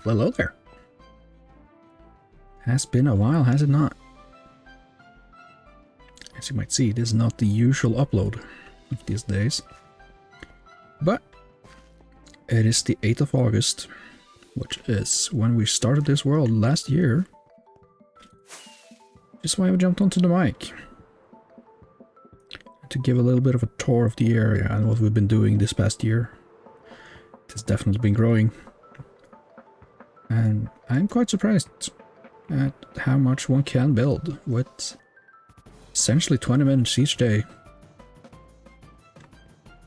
Hello there. Has been a while, has it not? As you might see, it is not the usual upload of these days. But it is the 8th of August, which is when we started this world last year. Just why I jumped onto the mic. To give a little bit of a tour of the area and what we've been doing this past year. It has definitely been growing. And I'm quite surprised at how much one can build with essentially 20 minutes each day.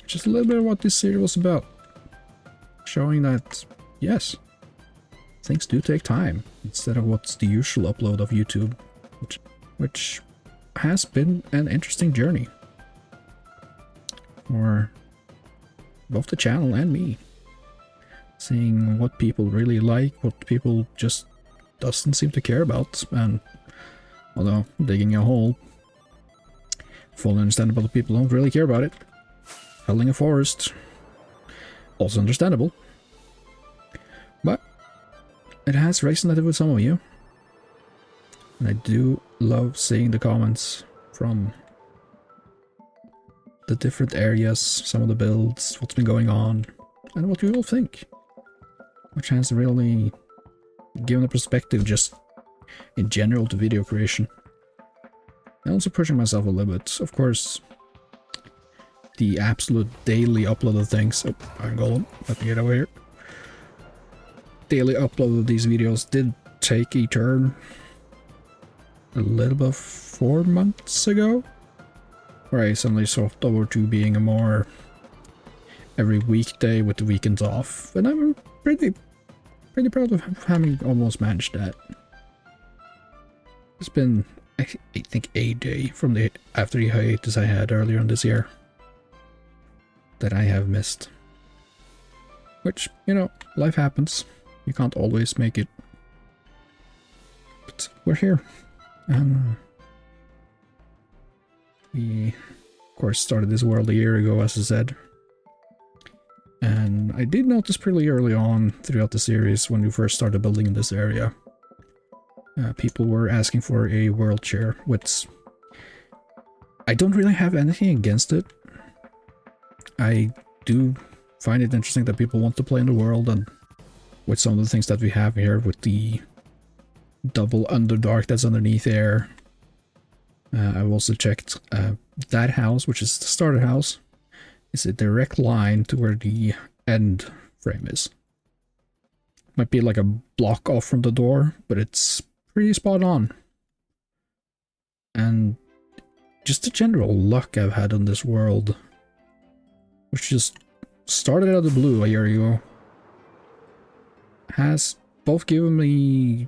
Just a little bit of what this series was about. Showing that, yes, things do take time instead of what's the usual upload of YouTube, which has been an interesting journey for both the channel and me. Seeing what people really like, what people just doesn't seem to care about, and although digging a hole, fully understandable that people don't really care about it. Felling a forest, also understandable. But it has resonated with some of you. And I do love seeing the comments from the different areas, some of the builds, what's been going on, and what you all think. Which has really given a perspective just in general to video creation. And also pushing myself a little bit. Of course, the absolute daily upload of things. Oh, I'm going. Let me get over here. Daily upload of these videos did take a turn a little bit 4 months ago, where I suddenly swapped over to being a more every weekday with the weekends off, and I'm pretty proud of having almost managed that. It's been, I think, a day from the after the hiatus I had earlier in this year that I have missed. Which, you know, life happens. You can't always make it. But we're here. And we, of course, started this world a year ago, as I said. And I did notice pretty early on throughout the series, when we first started building in this area, people were asking for a world share, which I don't really have anything against it. I do find it interesting that people want to play in the world, and with some of the things that we have here, with the double Underdark that's underneath there. I've also checked that house, which is the starter house, is a direct line to where the end frame is. Might be like a block off from the door, but it's pretty spot on. And just the general luck I've had on this world, which just started out of the blue a year ago, has both given me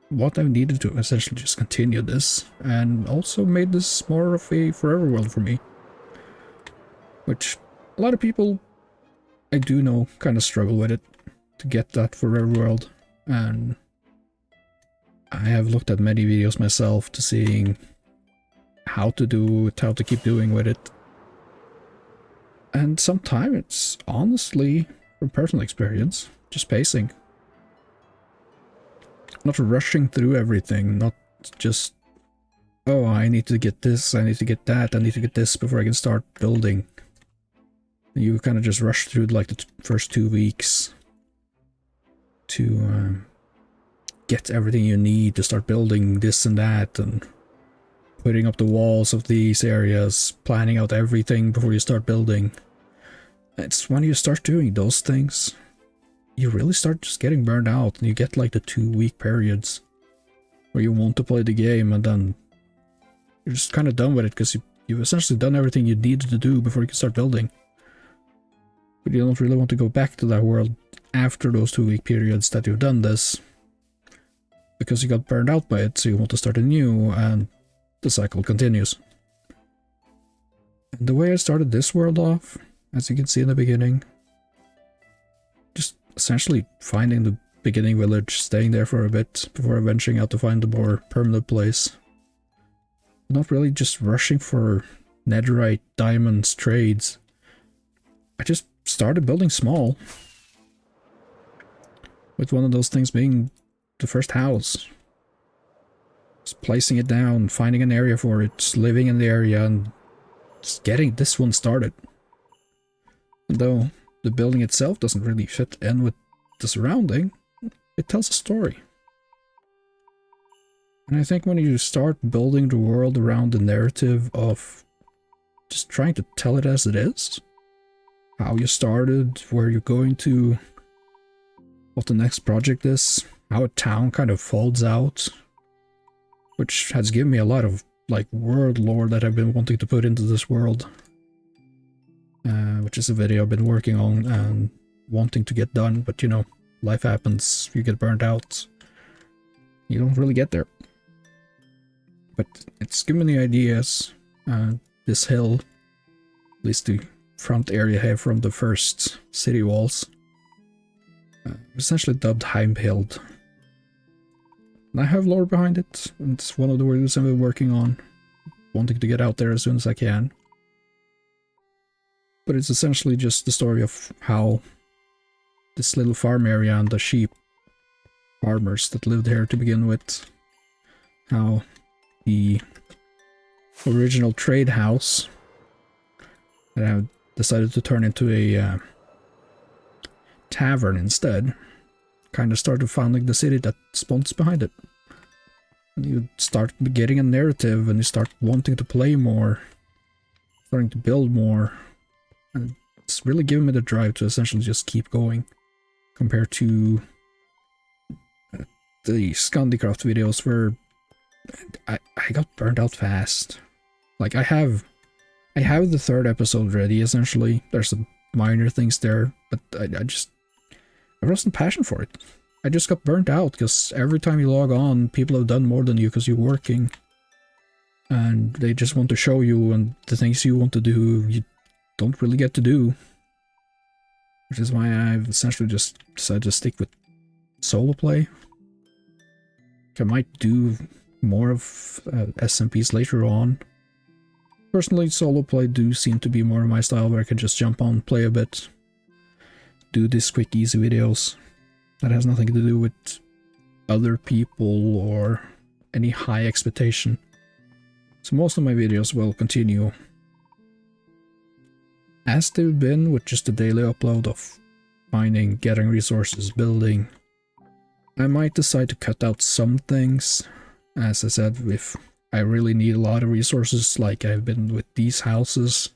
what I've needed to essentially just continue this, and also made this more of a forever world for me. Which a lot of people I do know kind of struggle with it, to get that forever world, and I have looked at many videos myself to seeing how to do it, how to keep doing with it. And sometimes it's honestly, from personal experience, just pacing. Not rushing through everything, not just, oh, I need to get this, I need to get that, I need to get this before I can start building. You kind of just rush through like the first 2 weeks to get everything you need to start building this and that, and putting up the walls of these areas, planning out everything before you start building. It's when you start doing those things, you really start just getting burned out, and you get like the 2-week periods where you want to play the game, and then you're just kind of done with it because you've essentially done everything you needed to do before you can start building. But you don't really want to go back to that world after those 2-week periods that you've done this, because you got burned out by it, so you want to start anew, and the cycle continues. And the way I started this world off, as you can see in the beginning, just essentially finding the beginning village, staying there for a bit before venturing out to find a more permanent place. Not really just rushing for netherite, diamonds, trades. I just started building small. with one of those things being the first house. Just placing it down, finding an area for it, just living in the area, and just getting this one started. And though the building itself doesn't really fit in with the surrounding, it tells a story. And I think when you start building the world around the narrative of just trying to tell it as it is, how you started, where you're going to, what the next project is, how a town kind of folds out, which has given me a lot of like world lore that I've been wanting to put into this world, which is a video I've been working on and wanting to get done, but you know, life happens, you get burnt out, you don't really get there. But it's given me the ideas. This hill, at least the front area here from the first city walls, essentially dubbed Heimhild. And I have lore behind it, and it's one of the words I've been working on, wanting to get out there as soon as I can. But it's essentially just the story of how this little farm area and the sheep farmers that lived here to begin with, how the original trade house that I decided to turn into a tavern instead kind of started founding the city that spawns behind it. And you start getting a narrative and you start wanting to play more, starting to build more, and it's really giving me the drive to essentially just keep going compared to the Scandicraft videos where I got burned out fast. Like I have the third episode ready essentially. There's some minor things there, but I lost some passion for it. I just got burnt out because every time you log on, people have done more than you because you're working, and they just want to show you, and the things you want to do, you don't really get to do. Which is why I've essentially just decided to stick with solo play. I might do more of SMPs later on. Personally, solo play do seem to be more of my style, where I can just jump on, play a bit, do these quick easy videos that has nothing to do with other people or any high expectation. So most of my videos will continue as they've been, with just a daily upload of finding, getting resources, building. I might decide to cut out some things. As I said, if I really need a lot of resources, like I've been with these houses,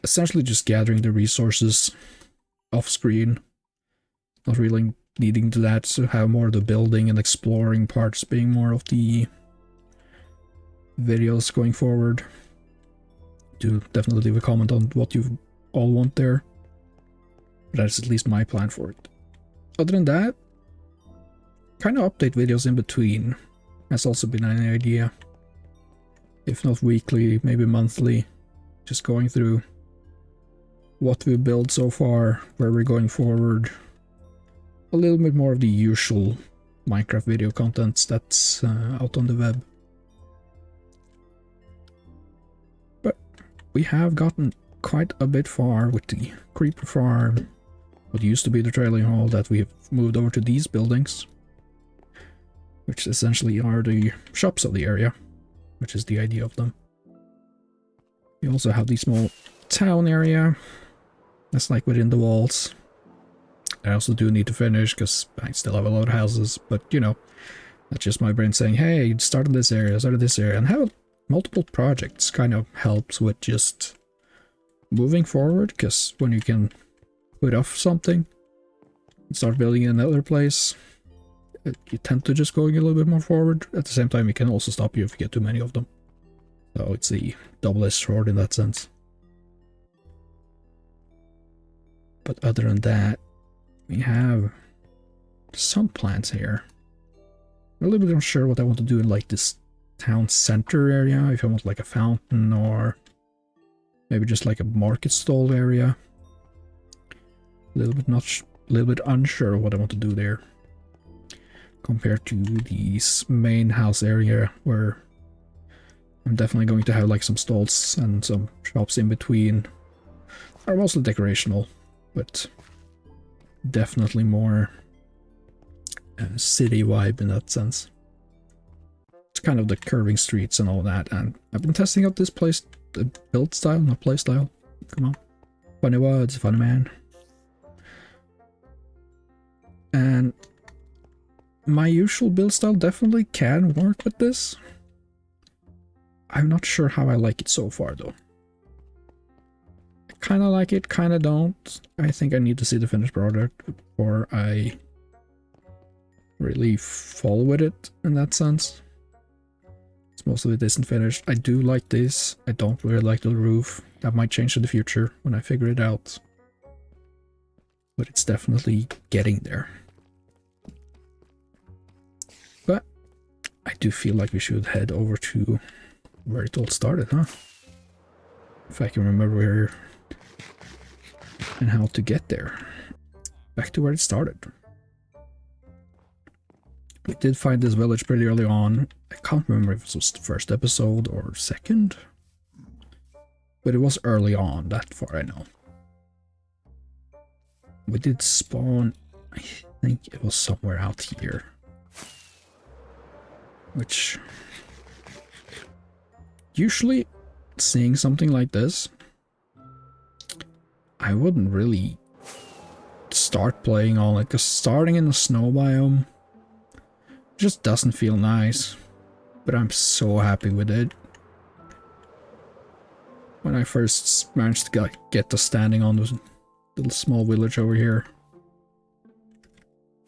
essentially just gathering the resources off screen, not really needing to that, so have more of the building and exploring parts being more of the videos going forward. Do definitely leave a comment on what you all want there, but that's at least my plan for it. Other than that, kind of update videos in between has also been an idea. If not weekly, maybe monthly. Just going through what we built so far, where we're going forward. A little bit more of the usual Minecraft video contents that's out on the web. But we have gotten quite a bit far with the creeper farm, what used to be the trailing hall that we've moved over to these buildings, which essentially are the shops of the area, which is the idea of them. We also have the small town area that's like within the walls. I also do need to finish because I still have a lot of houses, but you know, that's just my brain saying, hey, start in this area, start in this area, and have multiple projects kind of helps with just moving forward, because when you can put off something and start building in another place, you tend to just going a little bit more forward. At the same time, it can also stop you if you get too many of them. So it's a double-edged sword in that sense. But other than that, we have some plans here. I'm a little bit unsure what I want to do in like this town center area, if I want like a fountain or maybe just like a market stall area. A little bit unsure what I want to do there compared to the main house area, where I'm definitely going to have like some stalls and some shops in between. Are mostly decorational, but definitely more city vibe in that sense. It's kind of the curving streets and all that, and I've been testing out this place, the build style, not play style. Come on. Funny words, funny man. And my usual build style definitely can work with this. I'm not sure how I like it so far though. I kind of like it, kind of don't. I think I need to see the finished product before I really fall with it in that sense. Most of it isn't finished. I do like this. I don't really like the roof. That might change in the future when I figure it out. But it's definitely getting there. But I do feel like we should head over to where it all started, huh? If I can remember where and how to get there. Back to where it started. We did find this village pretty early on. I can't remember if it was the first episode or second. But it was early on, that far I know. We did spawn, I think it was somewhere out here. Which... usually, seeing something like this, I wouldn't really start playing on it, because starting in the snow biome just doesn't feel nice. But I'm so happy with it. When I first managed to get to standing on this little small village over here,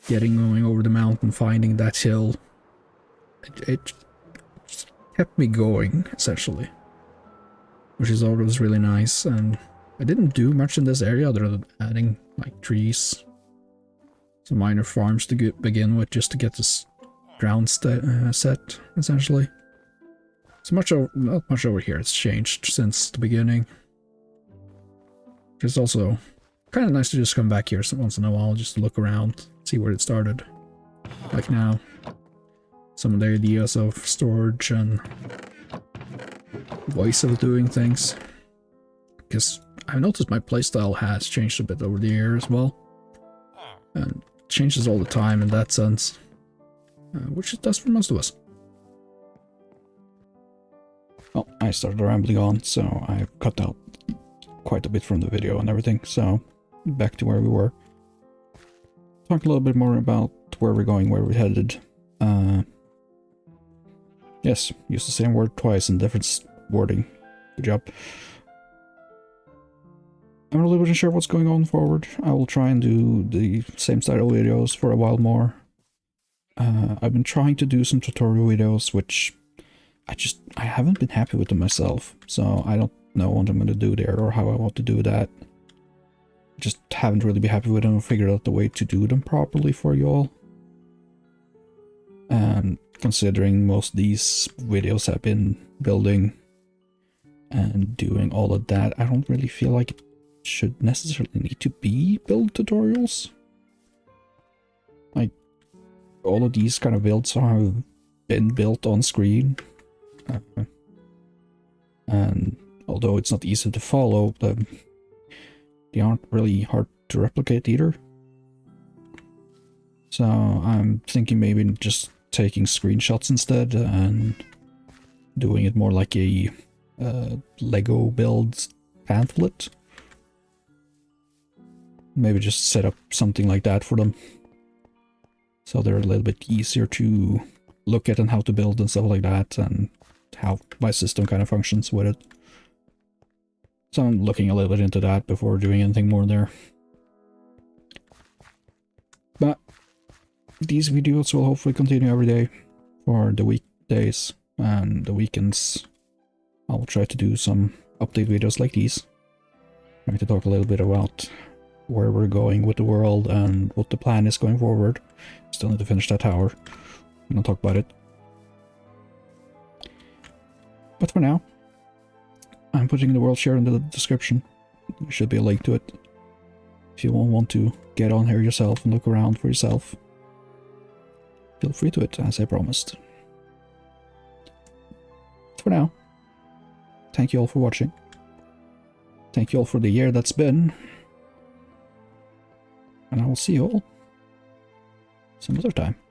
going over the mountain, finding that hill, it kept me going, essentially. Which is always really nice, and I didn't do much in this area other than adding, like, trees. Some minor farms to begin with, just to get this ground set, essentially. So not much over here has changed since the beginning. It's also kind of nice to just come back here once in a while, just to look around, see where it started. Like now. Some of the ideas of storage and ways of doing things. Because I've noticed my playstyle has changed a bit over the year as well. And changes all the time in that sense. Which it does for most of us. Well, I started rambling on, so I cut out quite a bit from the video and everything, so back to where we were. Talk a little bit more about where we're going, where we're headed. Yes, use the same word twice in different wording. Good job. I'm really wasn't sure what's going on forward. I will try and do the same style of videos for a while more. I've been trying to do some tutorial videos, which I haven't been happy with them myself, so I don't know what I'm going to do there or how I want to do that. Just haven't really been happy with them or figured out the way to do them properly for you all. And considering most of these videos have been building and doing all of that, I don't really feel like it should necessarily need to be build tutorials. Like, all of these kind of builds have been built on screen. And although it's not easy to follow, they aren't really hard to replicate either. So I'm thinking maybe just taking screenshots instead and doing it more like a Lego build pamphlet. Maybe just set up something like that for them, so they're a little bit easier to look at and how to build and stuff like that, and how my system kind of functions with it. So I'm looking a little bit into that before doing anything more there. But these videos will hopefully continue every day for the weekdays, and the weekends I'll try to do some update videos like these. Trying to talk a little bit about where we're going with the world and what the plan is going forward. Still need to finish that tower. I'm gonna talk about it. But for now, I'm putting the world share in the description. There should be a link to it. If you all want to get on here yourself and look around for yourself, feel free to it, as I promised. But for now, thank you all for watching. Thank you all for the year that's been. And I will see you all some other time.